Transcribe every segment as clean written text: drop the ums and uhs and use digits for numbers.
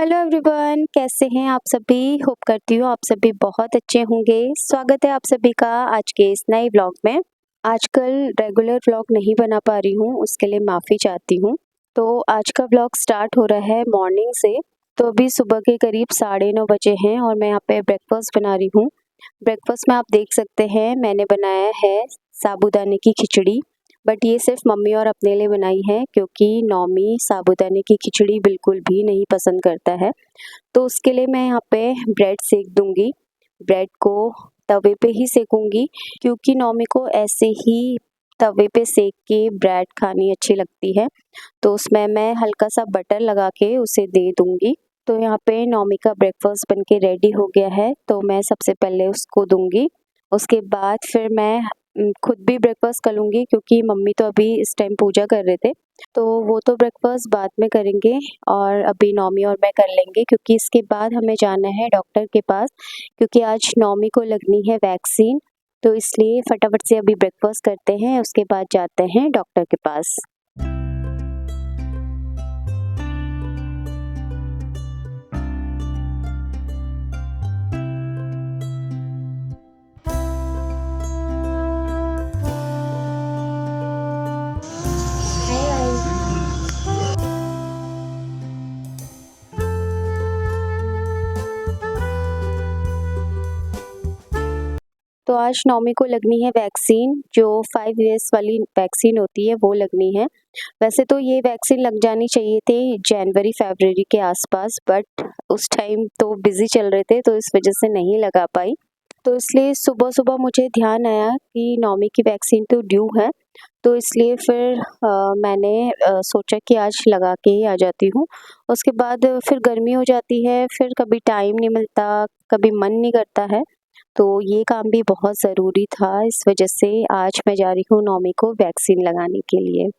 Hello everyone, कैसे हैं आप सभी। होप करती हूँ आप सभी बहुत अच्छे होंगे। स्वागत है आप सभी का आज के इस नए व्लॉग में। आजकल रेगुलर व्लॉग नहीं बना पा रही हूँ, उसके लिए माफ़ी चाहती हूँ। तो आज का व्लॉग स्टार्ट हो रहा है मॉर्निंग से। तो अभी सुबह के करीब 9:30 बजे हैं और मैं यहाँ पे ब्रेकफास्ट बना रही हूँ। ब्रेकफास्ट में आप देख सकते हैं मैंने बनाया है साबूदाने की खिचड़ी। बट ये सिर्फ मम्मी और अपने लिए बनाई है क्योंकि नौमी साबूदाने की खिचड़ी बिल्कुल भी नहीं पसंद करता है। तो उसके लिए मैं यहाँ पे ब्रेड सेक दूंगी। ब्रेड को तवे पे ही सेकूंगी क्योंकि नौमी को ऐसे ही तवे पे सेक के ब्रेड खानी अच्छी लगती है। तो उसमें मैं हल्का सा बटर लगा के उसे दे दूंगी। तो यहाँ पे नौमी का ब्रेकफास्ट बनके रेडी हो गया है, तो मैं सबसे पहले उसको दूंगी। उसके बाद फिर मैं खुद भी ब्रेकफास्ट कर लूँगी क्योंकि मम्मी तो अभी इस टाइम पूजा कर रहे थे। तो वो तो ब्रेकफास्ट बाद में करेंगे और अभी नौमी और मैं कर लेंगे क्योंकि इसके बाद हमें जाना है डॉक्टर के पास क्योंकि आज नौमी को लगनी है वैक्सीन। तो इसलिए फटाफट से अभी ब्रेकफास्ट करते हैं, उसके बाद जाते हैं डॉक्टर के पास। तो आज नौमी को लगनी है वैक्सीन, जो 5 इयर्स वाली वैक्सीन होती है वो लगनी है। वैसे तो ये वैक्सीन लग जानी चाहिए थी जनवरी फरवरी के आसपास, बट उस टाइम तो बिज़ी चल रहे थे तो इस वजह से नहीं लगा पाई। तो इसलिए सुबह-सुबह मुझे ध्यान आया कि नौमी की वैक्सीन तो ड्यू है। तो इसलिए फिर मैंने सोचा कि आज लगा के ही आ जाती हूँ। उसके बाद फिर गर्मी हो जाती है, फिर कभी टाइम नहीं मिलता, कभी मन नहीं करता है। तो ये काम भी बहुत ज़रूरी था, इस वजह से आज मैं जा रही हूँ नौमी को वैक्सीन लगाने के लिए।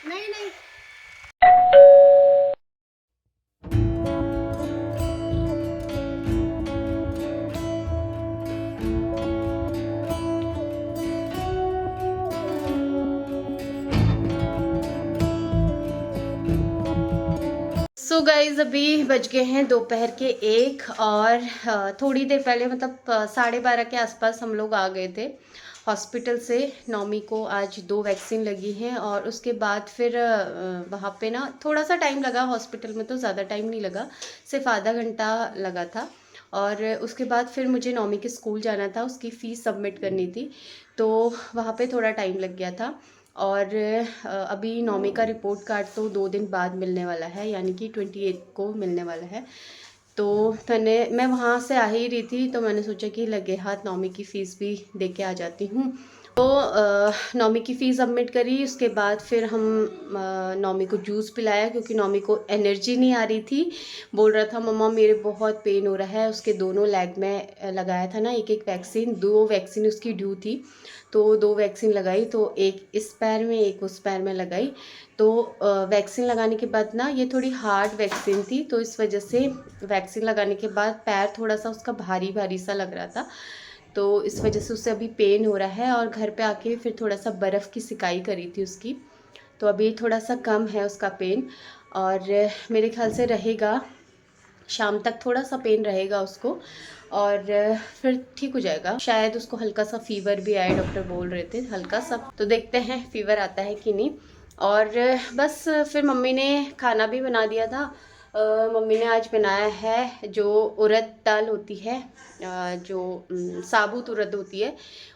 नहीं नहीं। सो गाइज अभी बज गए हैं दोपहर के 1 और थोड़ी देर पहले मतलब 12:30 के आसपास हम लोग आ गए थे हॉस्पिटल से। नौमी को आज 2 वैक्सीन लगी हैं और उसके बाद फिर वहाँ पे ना थोड़ा सा टाइम लगा। हॉस्पिटल में तो ज़्यादा टाइम नहीं लगा, सिर्फ आधा घंटा लगा था। और उसके बाद फिर मुझे नौमी के स्कूल जाना था, उसकी फ़ीस सबमिट करनी थी, तो वहाँ पे थोड़ा टाइम लग गया था। और अभी नौमी का रिपोर्ट कार्ड तो 2 दिन बाद मिलने वाला है, यानी कि 28 को मिलने वाला है। तो मैं वहाँ से आ ही रही थी तो मैंने सोचा कि लगे हाथ नौमी की फ़ीस भी दे के आ जाती हूँ। तो नौमी की फ़ीस सबमिट करी, उसके बाद फिर हम नौमी को जूस पिलाया क्योंकि नौमी को एनर्जी नहीं आ रही थी। बोल रहा था मम्मा मेरे बहुत पेन हो रहा है। उसके दोनों लेग में लगाया था ना एक एक वैक्सीन, 2 वैक्सीन उसकी ड्यू थी, तो 2 वैक्सीन लगाई। तो एक इस पैर में एक उस पैर में लगाई। तो वैक्सीन लगाने के बाद ना ये थोड़ी हार्ड वैक्सीन थी, तो इस वजह से वैक्सीन लगाने के बाद पैर थोड़ा सा उसका भारी भारी सा लग रहा था। तो इस वजह से उसे अभी पेन हो रहा है और घर पे आके फिर थोड़ा सा बर्फ़ की सिकाई करी थी उसकी, तो अभी थोड़ा सा कम है उसका पेन। और मेरे ख्याल से रहेगा शाम तक, थोड़ा सा पेन रहेगा उसको और फिर ठीक हो जाएगा। शायद उसको हल्का सा फ़ीवर भी आए, डॉक्टर बोल रहे थे हल्का सा, तो देखते हैं फ़ीवर आता है कि नहीं। और बस फिर मम्मी ने खाना भी बना दिया था। मम्मी ने आज बनाया है जो उड़द दाल होती है, जो साबुत उड़द होती है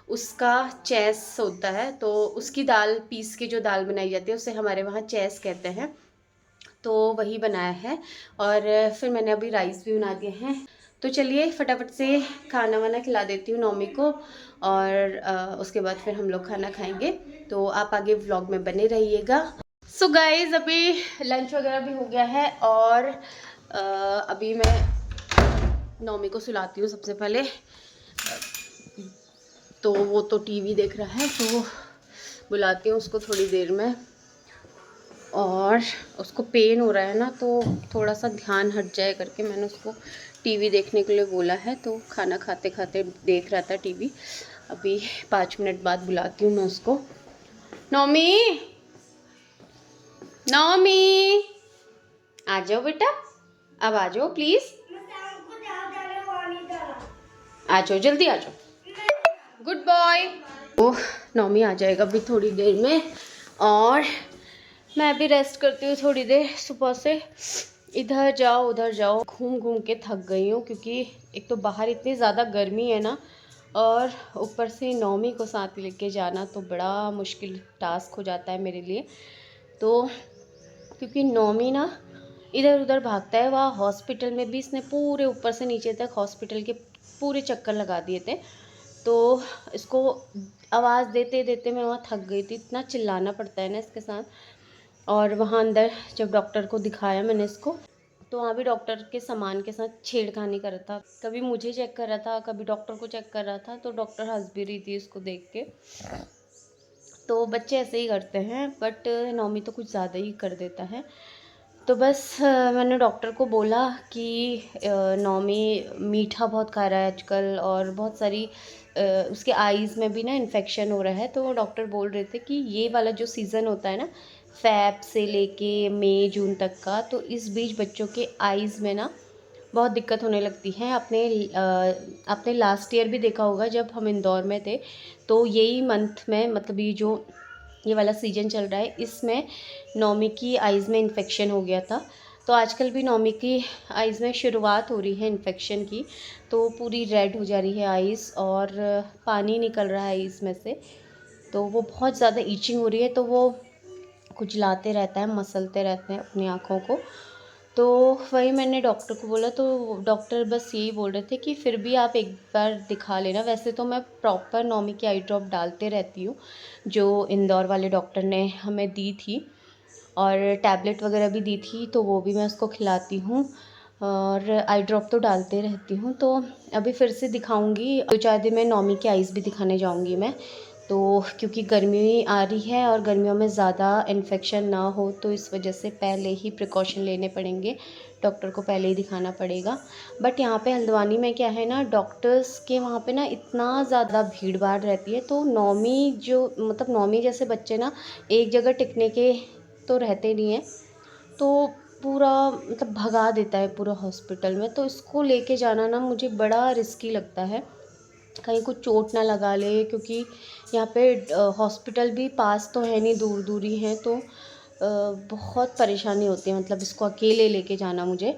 उसका चैस होता है, तो उसकी दाल पीस के जो दाल बनाई जाती है उसे हमारे वहाँ चैस कहते हैं, तो वही बनाया है। और फिर मैंने अभी राइस भी बना दिए हैं। तो चलिए फटाफट से खाना वाना खिला देती हूँ नौमी को और उसके बाद फिर हम लोग खाना खाएंगे। तो आप आगे व्लॉग में बने रहिएगा। सो गाइज अभी लंच वगैरह भी हो गया है और अभी मैं नौमी को सुलाती हूँ सबसे पहले। तो वो तो टीवी देख रहा है, तो बुलाती हूँ उसको थोड़ी देर में। और उसको पेन हो रहा है ना, तो थोड़ा सा ध्यान हट जाए करके मैंने उसको टीवी देखने के लिए बोला है। तो खाना खाते खाते देख रहा था टीवी। अभी 5 मिनट बाद बुलाती हूँ मैं उसको। नौमी, नौमी, आ जाओ बेटा, अब आ जाओ प्लीज, आ जाओ जल्दी आ जाओ, गुड बॉय। ओह, नौमी आ जाएगा अभी थोड़ी देर में और मैं भी रेस्ट करती हूँ थोड़ी देर। सुबह से इधर जाओ उधर जाओ, घूम घूम के थक गई हूँ क्योंकि एक तो बाहर इतनी ज़्यादा गर्मी है ना, और ऊपर से नौमी को साथ लेके जाना तो बड़ा मुश्किल टास्क हो जाता है मेरे लिए। तो क्योंकि नौमी ना इधर उधर भागता है, वहाँ हॉस्पिटल में भी इसने पूरे ऊपर से नीचे तक हॉस्पिटल के पूरे चक्कर लगा दिए थे। तो इसको आवाज़ देते देते मैं वहाँ थक गई थी, इतना चिल्लाना पड़ता है ना इसके साथ। और वहाँ अंदर जब डॉक्टर को दिखाया मैंने इसको, तो वहाँ भी डॉक्टर के सामान के साथ छेड़खानी कर रहा था, कभी मुझे चेक कर रहा था, कभी डॉक्टर को चेक कर रहा था। तो डॉक्टर हंस भी रही थी इसको देख के। तो बच्चे ऐसे ही करते हैं, बट नौमी तो कुछ ज़्यादा ही कर देता है। तो बस मैंने डॉक्टर को बोला कि नौमी मीठा बहुत खा रहा है आजकल और बहुत सारी उसके आईज़ में भी ना इन्फेक्शन हो रहा है। तो डॉक्टर बोल रहे थे कि ये वाला जो सीज़न होता है ना, फ़ैब से लेके मई जून तक का, तो इस बीच बच्चों के आईज़ में ना बहुत दिक्कत होने लगती है। आपने लास्ट ईयर भी देखा होगा जब हम इंदौर में थे, तो यही मंथ में, मतलब ये वाला सीजन चल रहा है, इसमें नौमी की आइज़ में इन्फेक्शन हो गया था। तो आजकल भी नौमी की आइज़ में शुरुआत हो रही है इन्फेक्शन की, तो पूरी रेड हो जा रही है आइज़ और पानी निकल रहा है आइज़ में से। तो वो बहुत ज़्यादा ईचिंग हो रही है, तो वो खुजलाते रहता है, मसलते रहते हैं अपनी आँखों को। तो वही मैंने डॉक्टर को बोला, तो डॉक्टर बस यही बोल रहे थे कि फिर भी आप एक बार दिखा लेना। वैसे तो मैं प्रॉपर नौमी की आई ड्रॉप डालते रहती हूँ, जो इंदौर वाले डॉक्टर ने हमें दी थी, और टैबलेट वगैरह भी दी थी, तो वो भी मैं उसको खिलाती हूँ और आई ड्रॉप तो डालते रहती हूँ। तो अभी फिर से दिखाऊंगी, 2-4 दिन में नौमी की आइज़ भी दिखाने जाऊंगी मैं। तो क्योंकि गर्मी आ रही है और गर्मियों में ज़्यादा इन्फेक्शन ना हो, तो इस वजह से पहले ही प्रिकॉशन लेने पड़ेंगे, डॉक्टर को पहले ही दिखाना पड़ेगा। बट यहाँ पे हल्द्वानी में क्या है ना, डॉक्टर्स के वहाँ पे ना इतना ज़्यादा भीड़ भाड़ रहती है, तो नौमी जो, मतलब नौमी जैसे बच्चे ना एक जगह टिकने के तो रहते नहीं हैं, तो पूरा मतलब भगा देता है पूरा हॉस्पिटल में। तो इसको लेके जाना ना मुझे बड़ा रिस्की लगता है, कहीं कुछ चोट ना लगा ले, क्योंकि यहाँ पे हॉस्पिटल भी पास तो है नहीं, दूर दूर ही हैं। तो बहुत परेशानी होती है, मतलब इसको अकेले लेके जाना मुझे।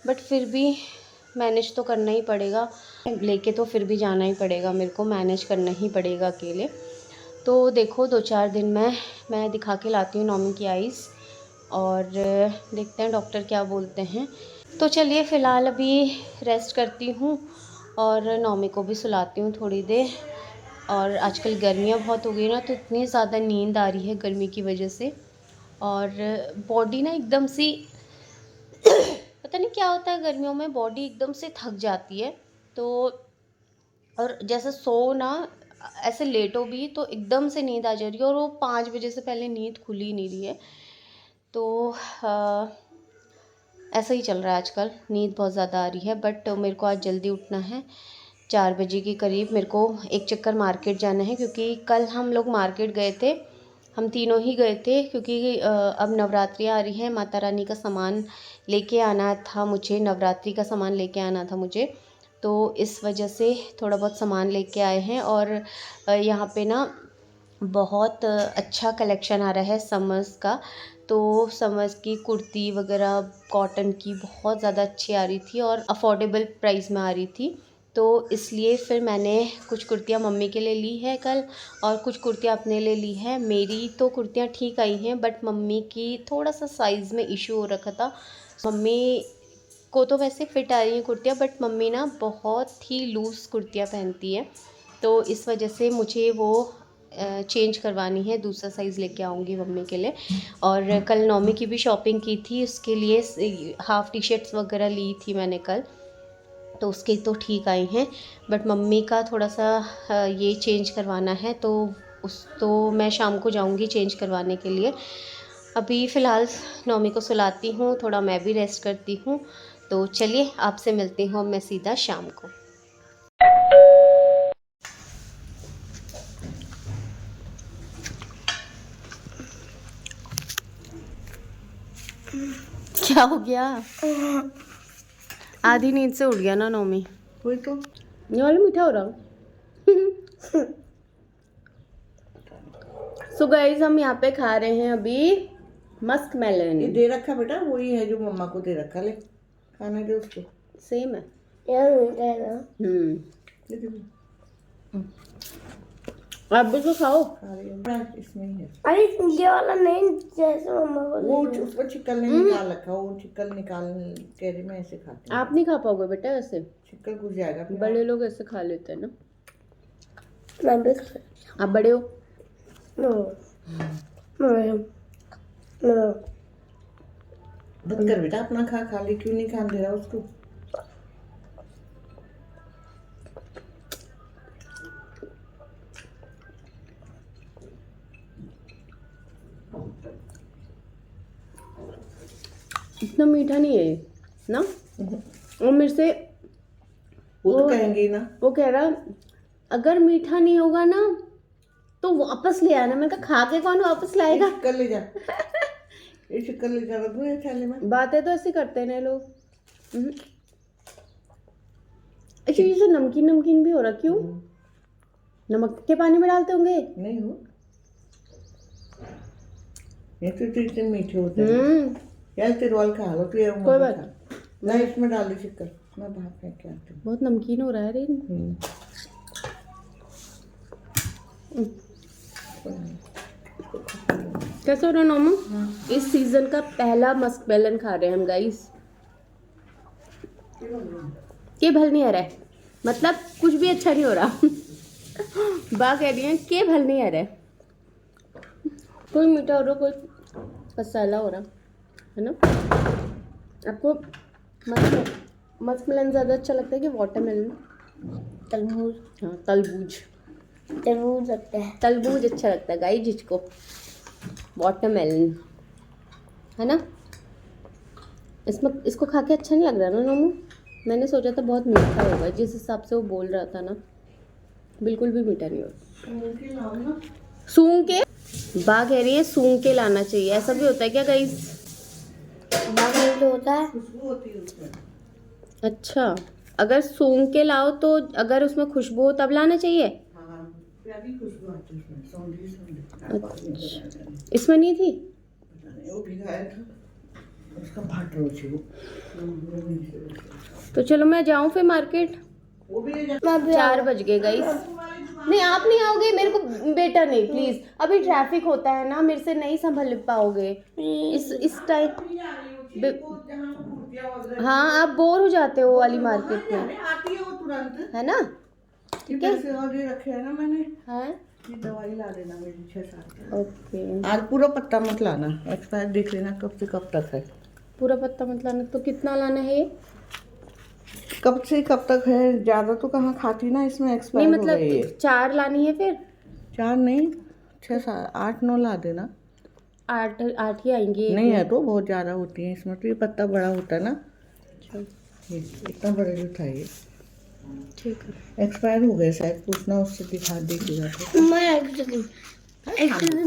बट फिर भी मैनेज तो करना ही पड़ेगा, लेके तो फिर भी जाना ही पड़ेगा, मेरे को मैनेज करना ही पड़ेगा अकेले। तो देखो 2-4 दिन में मैं दिखा के लाती हूँ नौमी की आइज़, और देखते हैं डॉक्टर क्या बोलते हैं। तो चलिए फ़िलहाल अभी रेस्ट करती हूँ और नौमी को भी सुलाती हूँ थोड़ी देर। और आजकल गर्मियाँ बहुत हो गई ना, तो इतनी ज़्यादा नींद आ रही है गर्मी की वजह से, और बॉडी ना एकदम सी पता नहीं क्या होता है, गर्मियों में बॉडी एकदम से थक जाती है। तो और जैसे सो ना, ऐसे लेटो भी तो एकदम से नींद आ जा रही है, और वो 5 बजे से पहले नींद खुल ही नहीं रही है। तो ऐसा ही चल रहा है आजकल, नींद बहुत ज़्यादा आ रही है। बट मेरे को आज जल्दी उठना है, 4 बजे के करीब मेरे को एक चक्कर मार्केट जाना है, क्योंकि कल हम लोग मार्केट गए थे, हम तीनों ही गए थे, क्योंकि अब नवरात्रि आ रही है, माता रानी का सामान लेके आना था मुझे, नवरात्रि का सामान लेके आना था मुझे। तो इस वजह से थोड़ा बहुत सामान लेके आए हैं, और यहाँ पे ना बहुत अच्छा कलेक्शन आ रहा है समर्स का। तो समर्स की कुर्ती वगैरह कॉटन की बहुत ज़्यादा अच्छी आ रही थी और अफोर्डेबल प्राइस में आ रही थी। तो इसलिए फिर मैंने कुछ कुर्तियाँ मम्मी के लिए ली है कल, और कुछ कुर्तियाँ अपने लिए ली है। मेरी तो कुर्तियाँ ठीक आई हैं, बट मम्मी की थोड़ा सा साइज़ में इशू हो रखा था। मम्मी को तो वैसे फ़िट आ रही हैं कुर्तियाँ, बट मम्मी ना बहुत ही लूज़ कुर्तियाँ पहनती है, तो इस वजह से मुझे वो चेंज करवानी है, दूसरा साइज़ लेके आऊँगी मम्मी के लिए। और कल नौमी की भी शॉपिंग की थी, उसके लिए हाफ़ टी शर्ट्स वगैरह ली थी मैंने कल, तो उसके तो ठीक आई हैं। बट मम्मी का थोड़ा सा ये चेंज करवाना है, तो मैं शाम को जाऊँगी चेंज करवाने के लिए। अभी फ़िलहाल नौमी को सुलाती हूँ, थोड़ा मैं भी रेस्ट करती हूँ। तो चलिए आपसे मिलती हूँ मैं सीधा शाम को। क्या क्या हो गया? आधी नींद से उठ गया ना नौमी। वही तो। ये वाला मीठा हो रहा। सो गाइस हम यहाँ पे खा रहे हैं अभी मस्क ये मेलन। दे रखा बेटा, वही है जो मम्मा को दे रखा, ले खाने दे उसको। सेम है। ये देखो, आप भी तो खाओ। खा रही है, इसमें ही है। अरे ये वाला नहीं, जैसे मम्मा को वो उसमें छिकल नहीं निकाल रखा, वो छिकल निकाल कैरी में ऐसे खाते हैं। आप नहीं खा पाओगे बेटा ऐसे, छिकल घुस जाएगा फिर। बड़े लोग ऐसे खा लेते हैं ना। मैं भी आप बड़े हो। नो नो नो बंद कर बेटा, अपना खा, खाली क्यों नहीं खाने दे रहा उसको। इतना मीठा नहीं है ये ना। और मेरे से वो तो कहेंगे ही ना। वो कह रहा अगर मीठा नहीं होगा ना तो वापस ले आना। मैं कहा खा के कौन वापस लाएगा। छिकल ले जा, ये छिकल ले जा, रख दो ये थैले में। बातें तो ऐसे करते हैं ना लोग। अच्छा ये तो नमकीन नमकीन भी हो रहा, क्यों? नमक के पानी में डालते होंगे। नहीं हो, ये तो इतने मीठे होते हैं यार। तिरवाल खा लो, फिर कोई बात ना, इसमें डाल दी छिकल, मैं बाहर फेंक के आती हूँ। बहुत नमकीन हो रहा है रे। कैसे हो रहा नोमो? इस सीजन का पहला मस्क मेलन खा रहे हैं हम गाइस। के भल नहीं आ रहा है, मतलब कुछ भी अच्छा नहीं हो रहा। बा कह रही है के भल नहीं आ रहा है। कोई मीठा हो रहा, कोई मसाला हो रहा है ना। आपको मस्क मेलन ज़्यादा अच्छा लगता है कि वाटरमेलन? तरबूज। हाँ तरबूज। तरबूज लगता है। तरबूज अच्छा लगता है गाइस जिसको। वाटरमेलन है ना। इसमें इसको खा के अच्छा नहीं लग रहा ना नोमू। मैंने सोचा था बहुत मीठा होगा, जिस हिसाब से वो बोल रहा था ना, बिल्कुल भी मीठा नहीं होगा। सूंघ के बा कह रही है सूंघ के लाना चाहिए। ऐसा भी होता है क्या गाइस? जो होता है खुशबू होती है उसमें। अच्छा, अगर सूंघ के लाओ तो अगर उसमें खुशबू हो तब लाना चाहिए। हाँ, प्यारी खुशबू आती है उसमें, सौंधी सौंधी। अच्छा, इसमें नहीं थी। पता नहीं, वो भिगाया था उसका भाट रोज वो। तो चलो मैं जाऊँ फिर मार्केट। वो भी ले जा। 4 बज गए गाइस। नहीं आप नहीं आओगे, मेरे को बेटा नहीं प्लीज। अभी ट्रैफिक होता है ना, मेरे से नहीं संभल पाओगे इस टाइम। हाँ आप बोर हो जाते हो वाली मार्केट में, आती है वो तुरंत, है ना। ठीक है। पैसे और ये रखे हैं ना मैंने, हाँ ये दवाई ला देना मेरी 6-7। ओके। आज पूरा पत्ता मत लाना, एक्सपायर देख लेना कब से कब तक है। पूरा पत्ता मत लाना। तो कितना लाना है ये? कब से कब तक है, ज्यादा तो कहाँ खाती ना, इसमें नहीं एक्सपायर हो मतलब गई है। 4 लानी है फिर। 4 नहीं, 6-7-8-9 ला देना। 8 ही आएंगी। नहीं है तो बहुत ज़्यादा होती है इसमें, तो ये पत्ता बड़ा होता है ना। अच्छा ये इतना बड़ा जो था ये ठीक है। एक्सपायर हो गए शायद, पूछना उससे, दिखा देगा तो। मैं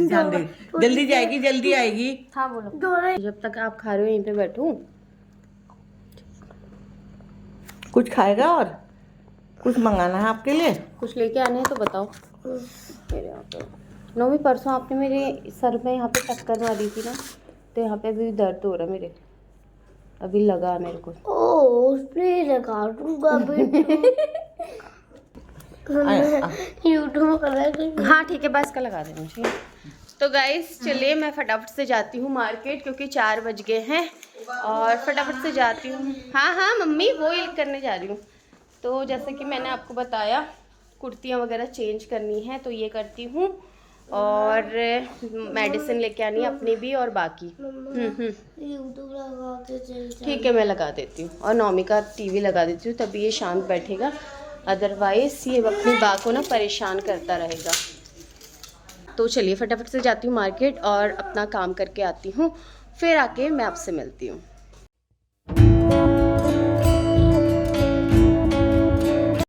ध्यान दे, जल्दी जाएगी जल्दी आएगी। हाँ बोलो। जब तक आप खा रहे हो यहीं पे बैठूं। कुछ खाएगा और कुछ मंगाना है आपके लिए? कुछ लेके आने हैं तो बताओ। मेरे यहाँ पे नौवीं परसों आपने मेरे सर में यहाँ पे टक्कर मारी थी ना, तो यहाँ पे अभी दर्द हो रहा है मेरे, अभी लगा मेरे को। ओ स्प्रे लगा दूंगा यूट्यूब पर। हाँ ठीक है बस का लगा देना चाहिए। तो गाइस चलिए मैं फटाफट से जाती हूँ मार्केट, क्योंकि 4 बज गए हैं और फटाफट से जाती हूँ। हाँ हाँ मम्मी वो ही करने जा रही हूँ। तो जैसे कि मैंने आपको बताया कुर्तियाँ वगैरह चेंज करनी है, तो ये करती हूँ और मेडिसिन लेके आनी है अपनी भी और बाकी। यूट्यूब लगा के चल। ठीक है मैं लगा देती हूँ, और नौमी का टीवी लगा देती हूँ, तभी ये शांत बैठेगा, अदरवाइज ये अपनी बा को ना परेशान करता रहेगा। तो चलिए फटाफट से जाती हूँ मार्केट और अपना काम करके आती हूँ, फिर आके मैं आपसे मिलती हूँ।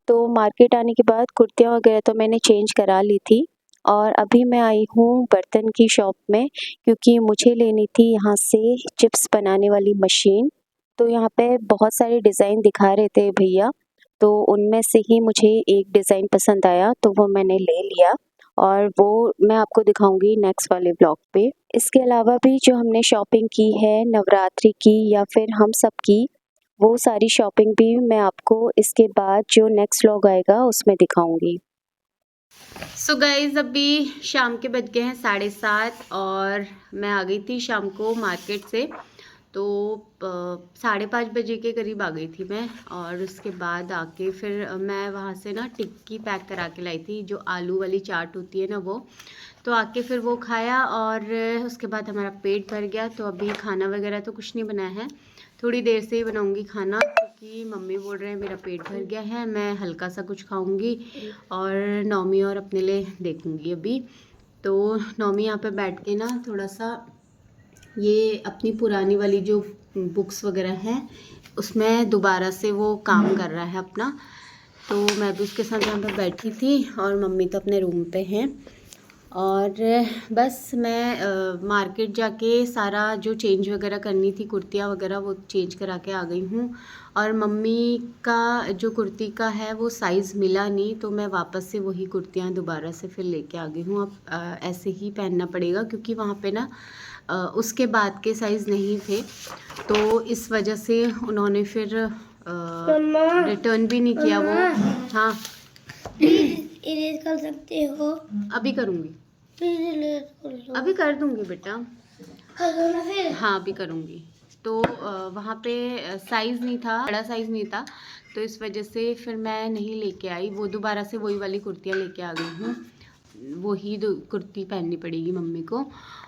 तो मार्केट आने के बाद कुर्तियाँ वगैरह तो मैंने चेंज करा ली थी और अभी मैं आई हूँ बर्तन की शॉप में, क्योंकि मुझे लेनी थी यहाँ से चिप्स बनाने वाली मशीन। तो यहाँ पे बहुत सारे डिज़ाइन दिखा रहे थे भैया, तो उनमें से ही मुझे एक डिज़ाइन पसंद आया तो वो मैंने ले लिया, और वो मैं आपको दिखाऊंगी नेक्स्ट वाले ब्लॉग पे। इसके अलावा भी जो हमने शॉपिंग की है नवरात्रि की या फिर हम सब की, वो सारी शॉपिंग भी मैं आपको इसके बाद जो नेक्स्ट व्लॉग आएगा उसमें दिखाऊंगी। सो गाइज़ अभी शाम के बज गए हैं 7:30 और मैं आ गई थी शाम को मार्केट से। तो 5:30 बजे के करीब आ गई थी मैं, और उसके बाद आके फिर मैं वहाँ से ना टिक्की पैक करा के लाई थी, जो आलू वाली चाट होती है ना वो। तो आके फिर वो खाया और उसके बाद हमारा पेट भर गया। तो अभी खाना वगैरह तो कुछ नहीं बनाया है, थोड़ी देर से ही बनाऊंगी खाना, क्योंकि मम्मी बोल रहे हैं मेरा पेट भर गया है, मैं हल्का सा कुछ खाऊंगी और नौमी और अपने लिए देखूंगी अभी। तो नौमी यहाँ पे बैठ के ना थोड़ा सा ये अपनी पुरानी वाली जो बुक्स वगैरह हैं उसमें दोबारा से वो काम कर रहा है अपना। तो मैं भी उसके साथ यहाँ पे बैठी थी और मम्मी तो अपने रूम पे हैं। और बस मैं मार्केट जाके सारा जो चेंज वगैरह करनी थी, कुर्तियाँ वगैरह, वो चेंज करा के आ गई हूँ। और मम्मी का जो कुर्ती का है वो साइज़ मिला नहीं, तो मैं वापस से वही कुर्तियाँ दोबारा से फिर लेके आ गई हूँ। अब ऐसे ही पहनना पड़ेगा, क्योंकि वहाँ पे ना उसके बाद के साइज़ नहीं थे, तो इस वजह से उन्होंने फिर रिटर्न भी नहीं किया वो। हाँ इरेज कर सकते हो? अभी करूँगी, प्लीज इरेज कर दो। अभी कर दूँगी बेटा, कर दो ना फिर। हाँ अभी करूँगी। तो वहाँ पे साइज़ नहीं था, बड़ा साइज़ नहीं था, तो इस वजह से फिर मैं नहीं लेके आई। वो दोबारा से वही वाली कुर्तियाँ लेके आ गई हूँ, वही कुर्ती पहननी पड़ेगी मम्मी को।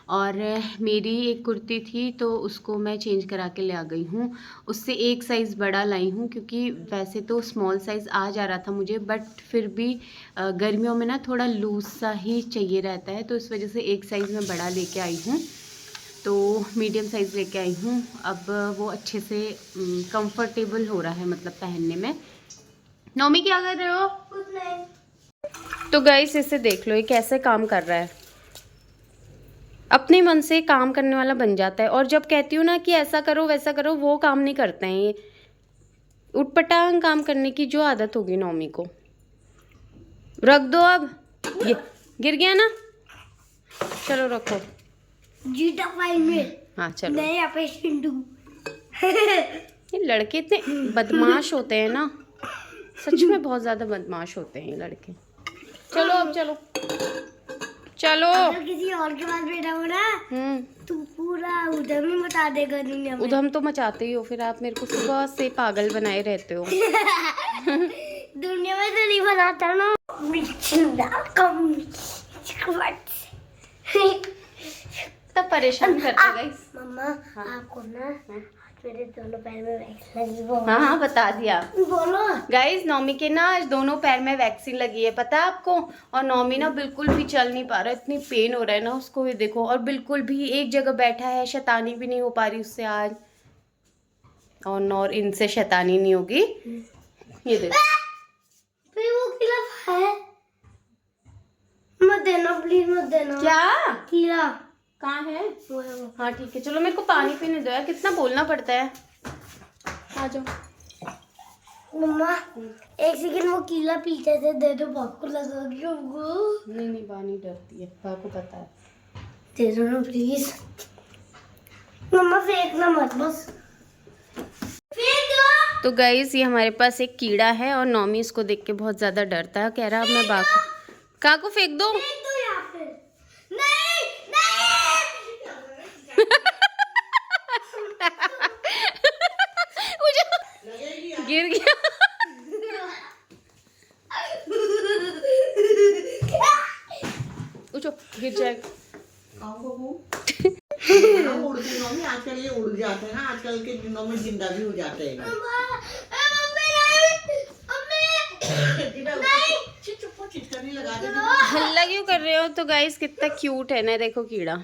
और मेरी एक कुर्ती थी तो उसको मैं चेंज करा के ले आ गई हूँ, उससे एक साइज़ बड़ा लाई हूँ, क्योंकि वैसे तो स्मॉल साइज़ आ जा रहा था मुझे, बट फिर भी गर्मियों में ना थोड़ा लूज सा ही चाहिए रहता है, तो इस वजह से एक साइज़ में बड़ा लेके आई हूँ। तो मीडियम साइज़ लेके आई हूँ। अब वो अच्छे से कंफर्टेबल हो रहा है, मतलब पहनने में। नौमी क्या कर रहे हो? कुछ नहीं। तो गाइस इसे देख लो, ये कैसे काम कर रहा है, अपने मन से काम करने वाला बन जाता है। और जब कहती हूँ ना कि ऐसा करो वैसा करो, वो काम नहीं करते हैं ये। उटपटांग काम करने की जो आदत होगी नौमी को। रख दो अब, ये गिर गया ना, चलो रखो। जीटा फाइल में हाँ चलो। नहीं यहाँ पे सिंधु। ये लड़के इतने बदमाश होते हैं ना, सच में बहुत ज़्यादा बदमाश होते हैं ये लड़के। चलो अब चलो चलो। अगर किसी और के पास बैठा हो ना तो पूरा उधम ही बता देगा दुनिया में। उधम तो मचाते ही हो, फिर आप मेरे को सुबह से पागल बनाए रहते हो। दुनिया में तो नहीं बनाता ना। तब परेशान करते गाइस। मम्मा आपको ना मेरे दोनों पैर में वैक्सीन लगी वो। हाँ हाँ बता दिया। बोलो गाइस नौमी के ना आज दोनों पैर में वैक्सीन लगी है, पता है आपको। और नौमी ना बिल्कुल भी चल नहीं पा रहा, इतनी पेन हो रहा है ना उसको, ये देखो। और बिल्कुल भी एक जगह बैठा है, शैतानी भी नहीं हो पा रही उससे आज। और इनसे शैतानी नहीं होगी, ये देखो। फिर वो कीड़ा है, मत देना प्लीज, मत देना। क्या कीड़ा कहाँ है? वो है वो। हाँ ठीक है, चलो मेरे को पानी पीने दो यार, कितना बोलना पड़ता है। आ जाओ। मम्मा एक सेकंड, वो कीड़ा पीछे से दे दो, आपको लगेगी हमको। नहीं नहीं बानी डरती है, आपको पता है। दे दो ना प्लीज। मम्मा फेंकना मत, बस फेंक दो। तो गाइस ये हमारे पास एक कीड़ा है और नौमी इसको देख के बहुत ज़्यादा डरता है, कह रहा अब मैं का को फेंक दो। फेंक दो यहाँ पे। नहीं नहीं। गिर गया। उठो, गिर जाएगा। उड़ती नौमी आजकल ये उड़ जाते हैं, आजकल के दिनों में जिंदा भी हो जाते हैं। हल्ला क्यों कर रहे हो? तो गाइस कितना क्यूट है ना, देखो कीड़ा।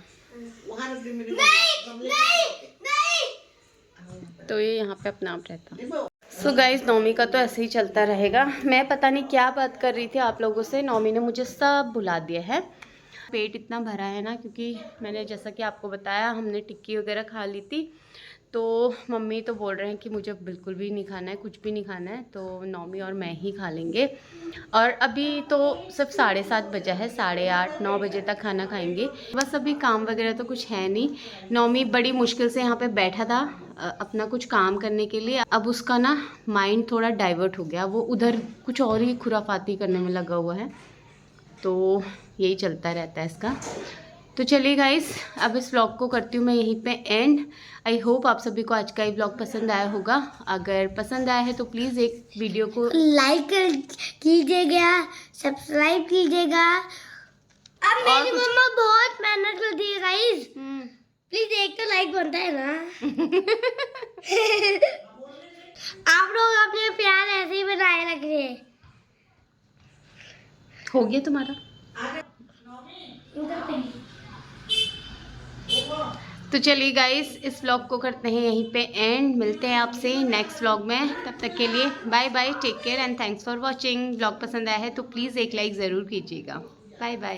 तो ये यहाँ पे अपना आप रहता। सो गाइस नौमी का तो ऐसे ही चलता रहेगा। मैं पता नहीं क्या बात कर रही थी आप लोगों से, नौमी ने मुझे सब भुला दिया है। पेट इतना भरा है ना, क्योंकि मैंने जैसा कि आपको बताया हमने टिक्की वगैरह खा ली थी, तो मम्मी तो बोल रहे हैं कि मुझे बिल्कुल भी नहीं खाना है, कुछ भी नहीं खाना है, तो नौमी और मैं ही खा लेंगे। और अभी तो सिर्फ 7:30 बजा है, 8:30 9 बजे तक खाना खाएंगे। बस अभी काम वगैरह तो कुछ है नहीं। नौमी बड़ी मुश्किल से यहाँ पे बैठा था अपना कुछ काम करने के लिए। अब उसका ना माइंड थोड़ा डाइवर्ट हो गया, वो उधर कुछ और ही खुराफाती करने में लगा हुआ है, तो यही चलता रहता है इसका। तो चलिए गाइस, अब इस व्लॉग को करती हूँ मैं यहीं पे एंड। आई होप आप सभी को आज का ये व्लॉग पसंद आया होगा। अगर पसंद आया है तो प्लीज़ एक वीडियो को लाइक कीजिएगा, सब्सक्राइब कीजिएगा। अब मेरी मम्मा बहुत मेहनत करती है गाइस, प्लीज एक तो लाइक बनता है ना। आप लोग अपने प्यार ऐसे ही बनाए रखिए। हो गया तुम्हारा। तो चलिए गाइस, इस व्लॉग को करते हैं यहीं पे एंड। मिलते हैं आपसे नेक्स्ट व्लॉग में, तब तक के लिए bye bye, take care and thanks for watching. Vlog पसंद आया है तो प्लीज़ एक लाइक ज़रूर कीजिएगा। Bye bye.